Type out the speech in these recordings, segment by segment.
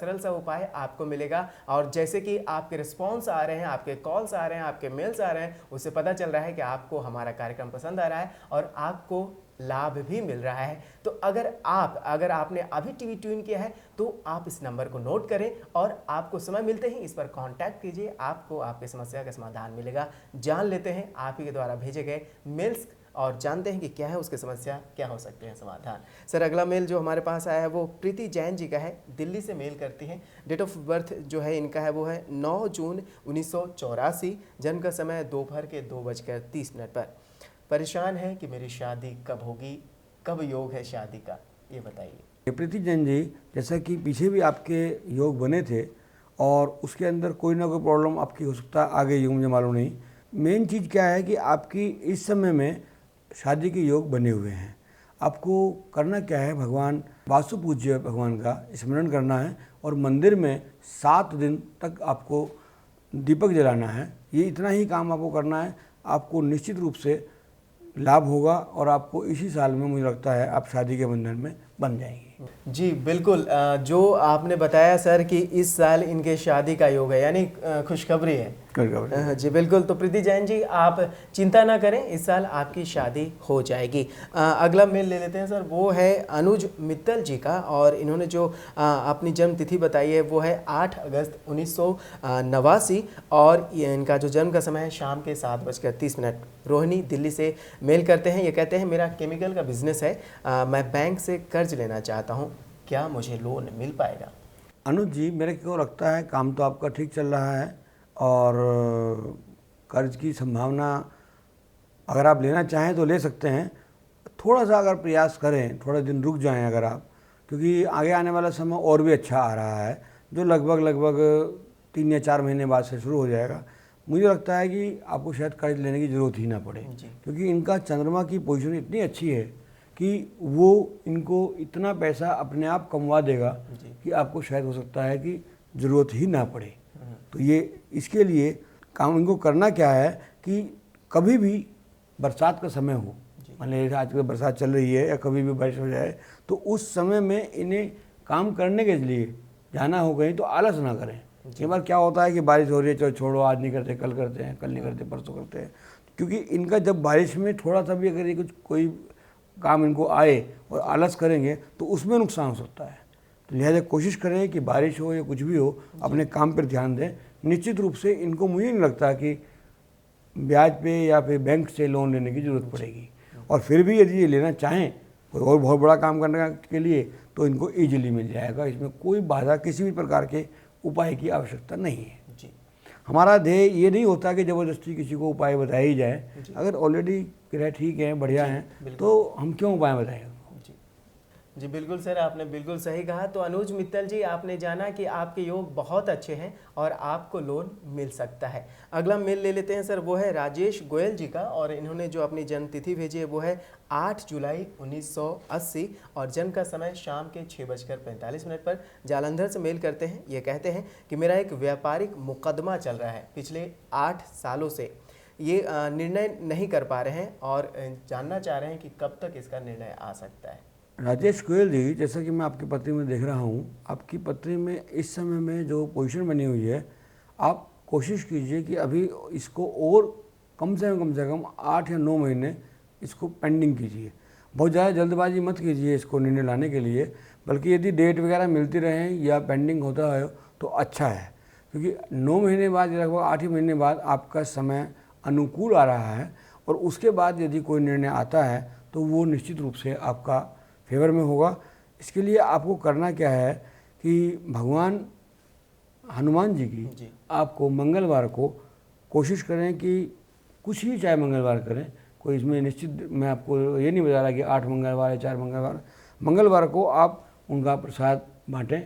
सरल सा उपाय आपको मिलेगा। और जैसे कि आपके रिस्पॉन्स आ रहे हैं, आपके कॉल्स आ रहे हैं, आपके मेल्स आ रहे हैं, उससे पता चल रहा है कि आपको हमारा कार्यक्रम पसंद आ रहा है और आपको लाभ भी मिल रहा है। तो अगर आपने अभी टीवी ट्यून किया है तो आप इस नंबर को नोट करें और आपको समय मिलते ही इस पर कांटेक्ट कीजिए, आपको आपकी समस्या का समाधान मिलेगा। जान लेते हैं आप ही के द्वारा भेजे गए मेल्स और जानते हैं कि क्या है उसकी समस्या, क्या हो सकते हैं समाधान। सर, अगला मेल जो हमारे पास आया है वो प्रीति जैन जी का है, दिल्ली से मेल करती हैं। डेट ऑफ बर्थ जो है इनका है वो है 9 जून 1984, जन्म का समय दोपहर के 2:30 पर। परेशान है कि मेरी शादी कब होगी, कब योग है शादी का, ये बताइए। प्रीति जैन जी, जैसा कि पीछे भी आपके योग बने थे और उसके अंदर कोई ना कोई प्रॉब्लम आपकी हो सकता है आ गई हो, मुझे मालूम नहीं। मेन चीज़ क्या है कि आपकी इस समय में शादी के योग बने हुए हैं। आपको करना क्या है, भगवान वास्तु पूज्य भगवान का स्मरण करना है और मंदिर में 7 दिन तक आपको दीपक जलाना है। ये इतना ही काम आपको करना है, आपको निश्चित रूप से लाभ होगा और आपको इसी साल में मुझे लगता है आप शादी के बंधन में बन जाएंगे। जी बिल्कुल, जो आपने बताया सर कि इस साल इनके शादी का योग है, यानी खुशखबरी है। जी बिल्कुल, तो प्रीति जैन जी आप चिंता ना करें, इस साल आपकी शादी हो जाएगी। अगला मेल ले लेते हैं सर, वो है अनुज मित्तल जी का और इन्होंने जो अपनी जन्म तिथि बताई है वो है 8 अगस्त 1989 और इनका जो जन्म का समय है शाम के 7:30। रोहिणी दिल्ली से मेल करते हैं। ये कहते हैं मेरा केमिकल का बिजनेस है, मैं बैंक से कर्ज लेना चाहता हूँ, क्या मुझे लोन मिल पाएगा? अनुज जी, मेरे को लगता है काम तो आपका ठीक चल रहा है और कर्ज की संभावना अगर आप लेना चाहें तो ले सकते हैं। थोड़ा सा अगर प्रयास करें, थोड़े दिन रुक जाएं अगर आप, क्योंकि आगे आने वाला समय और भी अच्छा आ रहा है जो लगभग 3 या 4 महीने बाद से शुरू हो जाएगा। मुझे लगता है कि आपको शायद कर्ज लेने की ज़रूरत ही ना पड़े, क्योंकि इनका चंद्रमा की पोजीशन इतनी अच्छी है कि वो इनको इतना पैसा अपने आप कमवा देगा कि आपको शायद हो सकता है कि ज़रूरत ही ना पड़े। तो ये इसके लिए काम इनको करना क्या है कि कभी भी बरसात का समय हो, मान लीजिए आजकल बरसात चल रही है या कभी भी बारिश हो जाए, तो उस समय में इन्हें काम करने के लिए जाना हो कहीं तो आलस ना करें। कई बार क्या होता है कि बारिश हो रही है, चलो छोड़ो आज नहीं करते, कल करते हैं, कल नहीं करते परसों करते हैं, क्योंकि इनका जब बारिश में थोड़ा सा भी अगर ये कोई काम इनको आए और आलस करेंगे तो उसमें नुकसान हो सकता है। तो लिहाजा कोशिश करें कि बारिश हो या कुछ भी हो, अपने काम पर ध्यान दें। निश्चित रूप से इनको मुझे नहीं लगता कि ब्याज पे या फिर बैंक से लोन लेने की ज़रूरत पड़ेगी। और फिर भी यदि ये लेना चाहें कोई और बहुत बड़ा काम करने के लिए तो इनको ईजिली मिल जाएगा, इसमें कोई बाधा किसी भी प्रकार के उपाय की आवश्यकता नहीं है। हमारा ध्येय ये नहीं होता कि ज़बरदस्ती किसी को उपाय बताया ही जाए। अगर ऑलरेडी किराया ठीक है, बढ़िया है, तो हम क्यों उपाय बताएं? जी बिल्कुल सर, आपने बिल्कुल सही कहा। तो अनुज मित्तल जी, आपने जाना कि आपके योग बहुत अच्छे हैं और आपको लोन मिल सकता है। अगला मेल ले लेते हैं सर, वो है राजेश गोयल जी का और इन्होंने जो अपनी जन्म तिथि भेजी है वो है 8 जुलाई 1980 और जन्म का समय शाम के 6:45 पर। जालंधर से मेल करते हैं। ये कहते हैं कि मेरा एक व्यापारिक मुकदमा चल रहा है पिछले 8 सालों से, ये निर्णय नहीं कर पा रहे हैं और जानना चाह रहे हैं कि कब तक इसका निर्णय आ सकता है। राजेश गोयल जी, जैसा कि मैं आपकी पत्री में देख रहा हूँ, आपकी पत्री में इस समय में जो पोजीशन बनी हुई है, आप कोशिश कीजिए कि अभी इसको और कम से कम 8 या 9 महीने इसको पेंडिंग कीजिए। बहुत ज़्यादा जल्दबाजी मत कीजिए इसको निर्णय लाने के लिए, बल्कि यदि डेट वगैरह मिलती रहें या पेंडिंग होता है तो अच्छा है, क्योंकि 9 महीने बाद लगभग 8 ही महीने बाद आपका समय अनुकूल आ रहा है और उसके बाद यदि कोई निर्णय आता है तो वो निश्चित रूप से आपका फेवर में होगा। इसके लिए आपको करना क्या है कि भगवान हनुमान जी की आपको मंगलवार को कोशिश करें कि कुछ ही चाहे मंगलवार करें, कोई इसमें निश्चित मैं आपको ये नहीं बता रहा कि 8 मंगलवार या 4 मंगलवार को आप उनका प्रसाद बाँटें।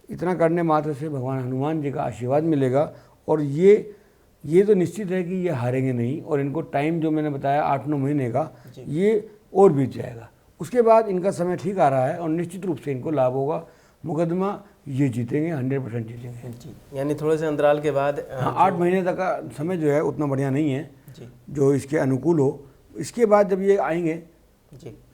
इतना करने मात्र से भगवान हनुमान जी का आशीर्वाद मिलेगा और ये तो निश्चित है कि ये हारेंगे नहीं और इनको टाइम जो मैंने बताया 8-9 महीने का, ये और बीत जाएगा। उसके बाद इनका समय ठीक आ रहा है और निश्चित रूप से इनको लाभ होगा। मुकदमा ये जीतेंगे, 100% जीतेंगे जी, यानी थोड़े से अंतराल के बाद। हाँ, 8 महीने तक का समय जो है उतना बढ़िया नहीं है जो इसके अनुकूल हो। इसके बाद जब ये आएंगे,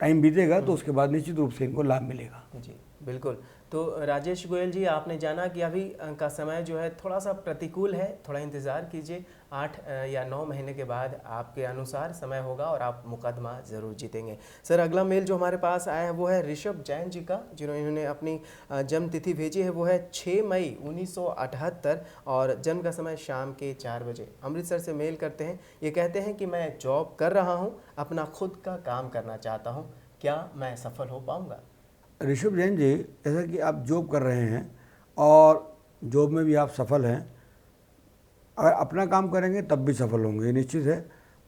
टाइम बीतेगा तो उसके बाद निश्चित रूप से इनको लाभ मिलेगा। जी बिल्कुल। तो राजेश गोयल जी, आपने जाना कि अभी का समय जो है थोड़ा सा प्रतिकूल है, थोड़ा इंतज़ार कीजिए, 8 या 9 महीने के बाद आपके अनुसार समय होगा और आप मुकदमा ज़रूर जीतेंगे। सर, अगला मेल जो हमारे पास आया है वो है ऋषभ जैन जी का, जिन्होंने अपनी जन्म तिथि भेजी है वो है 6 मई 1978 और जन्म का समय शाम के 4 बजे। अमृतसर से मेल करते हैं। ये कहते हैं कि मैं जॉब कर रहा हूँ, अपना खुद का काम करना चाहता हूँ, क्या मैं सफल हो पाऊँगा? ऋषभ जैन जी, जैसा कि आप जॉब कर रहे हैं और जॉब में भी आप सफल हैं, अगर अपना काम करेंगे तब भी सफल होंगे, ये निश्चित है।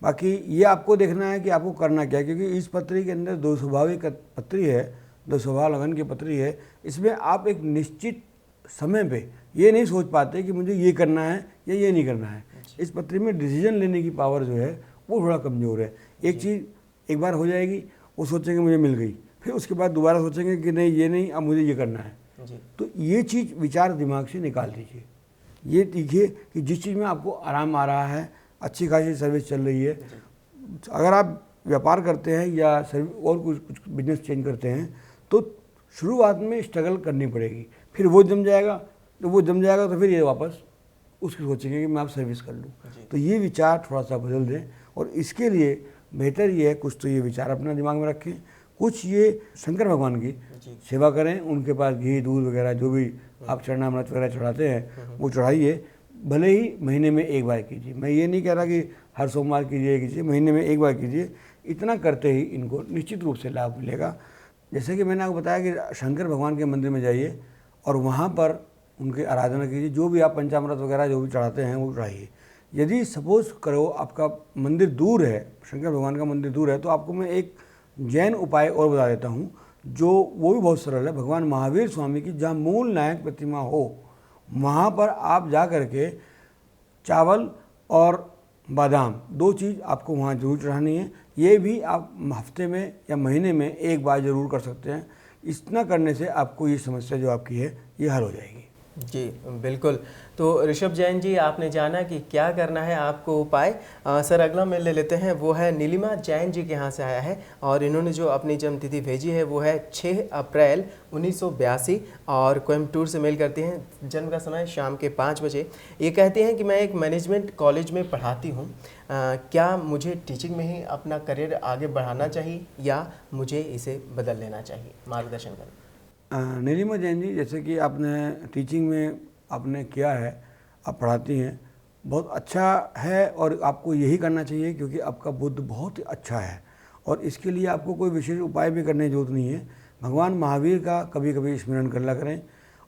बाकी ये आपको देखना है कि आपको करना क्या है, क्योंकि इस पत्री के अंदर दो स्वभाविक पत्री है, दो स्वभाव लगन की पत्री है। इसमें आप एक निश्चित समय पे ये नहीं सोच पाते कि मुझे ये करना है या ये नहीं करना है। इस पत्री में डिसीजन लेने की पावर जो है वो थोड़ा कमज़ोर है। एक चीज़ एक बार हो जाएगी, वो सोचेंगे मुझे मिल गई, फिर उसके बाद दोबारा सोचेंगे कि नहीं ये नहीं, अब मुझे ये करना है। तो ये चीज़ विचार दिमाग से निकाल दीजिए। ये देखिए कि जिस चीज़ में आपको आराम आ रहा है, अच्छी खासी सर्विस चल रही है, अगर आप व्यापार करते हैं या और कुछ बिजनेस चेंज करते हैं तो शुरुआत में स्ट्रगल करनी पड़ेगी, फिर वो जम जाएगा, तो फिर ये वापस उसकी सोचेंगे कि मैं आप सर्विस कर लूँ। तो ये विचार थोड़ा सा बदल दें और इसके लिए बेहतर ये है कुछ तो ये विचार अपना दिमाग में रखें, कुछ ये शंकर भगवान की सेवा करें, उनके पास घी दूध वगैरह जो भी आप चरणामृत वगैरह चढ़ाते हैं वो चढ़ाइए, भले ही महीने में एक बार कीजिए। मैं ये नहीं कह रहा कि हर सोमवार कीजिए, महीने में एक बार कीजिए। इतना करते ही इनको निश्चित रूप से लाभ मिलेगा। जैसे कि मैंने आपको बताया कि शंकर भगवान के मंदिर में जाइए और वहाँ पर उनकी आराधना कीजिए, जो भी आप पंचामृत वगैरह जो भी चढ़ाते हैं वो चढ़ाइए। यदि सपोज करो आपका मंदिर दूर है, शंकर भगवान का मंदिर दूर है, तो आपको मैं एक जैन उपाय और बता देता हूँ, जो वो भी बहुत सरल है। भगवान महावीर स्वामी की जहाँ मूल नायक प्रतिमा हो वहाँ पर आप जा कर के चावल और बादाम, दो चीज़ आपको वहाँ जरूर चढ़ानी है। ये भी आप हफ्ते में या महीने में एक बार ज़रूर कर सकते हैं। इतना करने से आपको ये समस्या जो आपकी है ये हल हो जाएगी। जी बिल्कुल। तो ऋषभ जैन जी, आपने जाना कि क्या करना है आपको उपाय। सर, अगला मेल ले लेते हैं, वो है नीलिमा जैन जी के यहाँ से आया है और इन्होंने जो अपनी जन्म तिथि भेजी है वो है 6 अप्रैल 1982 और कोयम्बटूर से मेल करती हैं। जन्म का समय शाम के 5 बजे। ये कहते हैं कि मैं एक मैनेजमेंट कॉलेज में पढ़ाती हूँ, क्या मुझे टीचिंग में ही अपना करियर आगे बढ़ाना चाहिए या मुझे इसे बदल लेना चाहिए? मार्गदर्शन करें। नीलिमा जैन जी, जैसे कि आपने टीचिंग में आपने किया है, आप पढ़ाती हैं, बहुत अच्छा है और आपको यही करना चाहिए क्योंकि आपका बुद्ध बहुत अच्छा है और इसके लिए आपको कोई विशेष उपाय भी करने की जरूरत नहीं है। भगवान महावीर का कभी कभी स्मरण कर लिया करें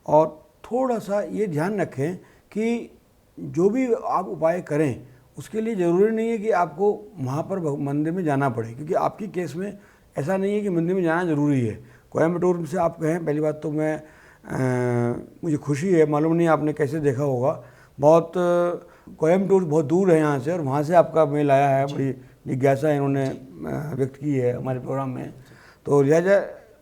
और थोड़ा सा ये ध्यान रखें कि जो भी आप उपाय करें उसके लिए ज़रूरी नहीं है कि आपको वहाँ पर मंदिर में जाना पड़े, क्योंकि आपकी केस में ऐसा नहीं है कि मंदिर में जाना ज़रूरी है। कोयम्बटूर से आप कहें, पहली बात तो मुझे खुशी है, मालूम नहीं आपने कैसे देखा होगा, बहुत कोयम्बटूर बहुत दूर है यहाँ से और वहाँ से आपका मेल आया है। बड़ी जिज्ञासा इन्होंने व्यक्त की है हमारे प्रोग्राम में। तो लिहाजा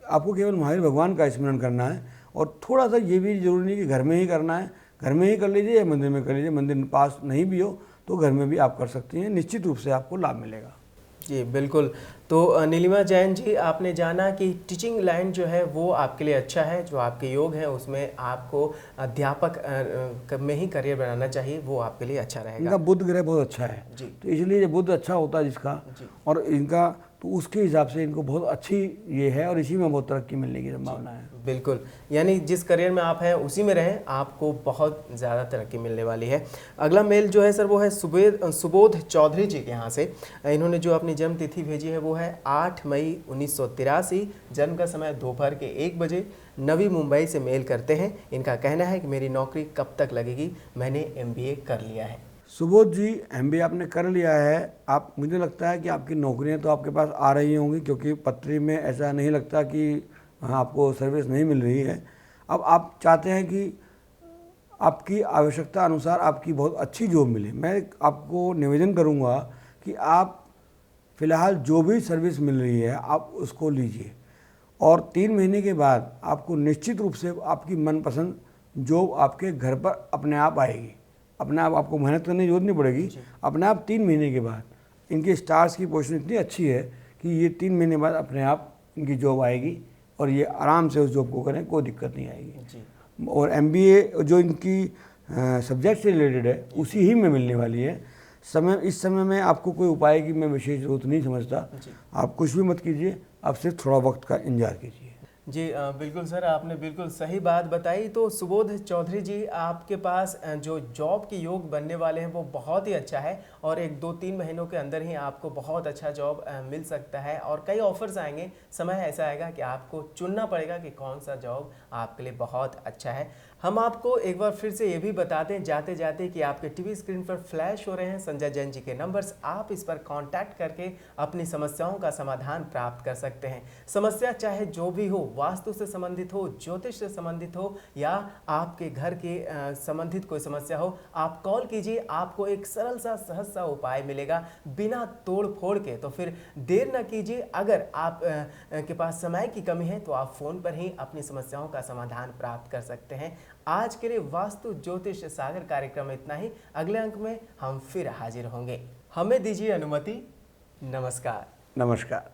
आपको केवल महावीर भगवान का स्मरण करना है और थोड़ा सा ये भी जरूरी नहीं कि घर में ही करना है, घर में ही कर लीजिए या मंदिर में कर लीजिए। मंदिर पास नहीं भी हो तो घर में भी आप कर सकती हैं, निश्चित रूप से आपको लाभ मिलेगा। जी बिल्कुल। तो नीलिमा जैन जी, आपने जाना कि टीचिंग लाइन जो है वो आपके लिए अच्छा है, जो आपके योग है उसमें आपको अध्यापक में ही करियर बनाना चाहिए, वो आपके लिए अच्छा रहेगा। इनका बुध ग्रह बहुत अच्छा है जी, तो इसलिए जब बुध अच्छा होता है जिसका और इनका, तो उसके हिसाब से इनको बहुत अच्छी ये है और इसी में बहुत तरक्की मिलने की संभावना है। बिल्कुल, यानी जिस करियर में आप हैं उसी में रहें, आपको बहुत ज़्यादा तरक्की मिलने वाली है। अगला मेल जो है सर वो है सुबोध चौधरी जी के यहाँ से। इन्होंने जो अपनी जन्म तिथि भेजी है वो है 8 मई 1983, जन्म का समय दोपहर के 1 बजे, नवी मुंबई से मेल करते हैं। इनका कहना है कि मेरी नौकरी कब तक लगेगी, मैंने MBA कर लिया है। सुबोध जी, MBA आपने कर लिया है, आप, मुझे लगता है कि आपकी नौकरियां तो आपके पास आ रही होंगी, क्योंकि पत्री में ऐसा नहीं लगता कि आपको सर्विस नहीं मिल रही है। अब आप चाहते हैं कि आपकी आवश्यकता अनुसार आपकी बहुत अच्छी जॉब मिले। मैं आपको निवेदन करूंगा कि आप फ़िलहाल जो भी सर्विस मिल रही है आप उसको लीजिए और 3 महीने के बाद आपको निश्चित रूप से आपकी मनपसंद जॉब आपके घर पर अपने आप आएगी। अपने आप, आपको मेहनत करने की जरूरत नहीं पड़ेगी, अपने आप 3 महीने के बाद। इनके स्टार्स की पोजीशन इतनी अच्छी है कि ये 3 महीने बाद अपने आप इनकी जॉब आएगी और ये आराम से उस जॉब को करें, कोई दिक्कत नहीं आएगी। जी। और MBA जो इनकी सब्जेक्ट से रिलेटेड है उसी ही में मिलने वाली है। इस समय में आपको कोई उपाय की मैं विशेष जरूरत नहीं समझता। आप कुछ भी मत कीजिए, आप सिर्फ थोड़ा वक्त का इंतजार कीजिए। जी बिल्कुल सर, आपने बिल्कुल सही बात बताई। तो सुबोध चौधरी जी, आपके पास जो जॉब के योग बनने वाले हैं वो बहुत ही अच्छा है और 1-2-3 महीनों के अंदर ही आपको बहुत अच्छा जॉब मिल सकता है और कई ऑफर्स आएंगे। समय ऐसा आएगा कि आपको चुनना पड़ेगा कि कौन सा जॉब आपके लिए बहुत अच्छा है। हम आपको एक बार फिर से ये भी बता दें जाते जाते कि आपके टीवी स्क्रीन पर फ्लैश हो रहे हैं संजय जैन जी के नंबर्स। आप इस पर कांटेक्ट करके अपनी समस्याओं का समाधान प्राप्त कर सकते हैं। समस्या चाहे जो भी हो, वास्तु से संबंधित हो, ज्योतिष से संबंधित हो या आपके घर के संबंधित कोई समस्या हो, आप कॉल कीजिए, आपको एक सरल सा सहज सा उपाय मिलेगा बिना तोड़ फोड़ के। तो फिर देर न कीजिए, अगर आप के पास समय की कमी है तो आप फ़ोन पर ही अपनी समस्याओं का समाधान प्राप्त कर सकते हैं। आज के लिए वास्तु ज्योतिष सागर कार्यक्रम में इतना ही। अगले अंक में हम फिर हाजिर होंगे। हमें दीजिए अनुमति। नमस्कार। नमस्कार।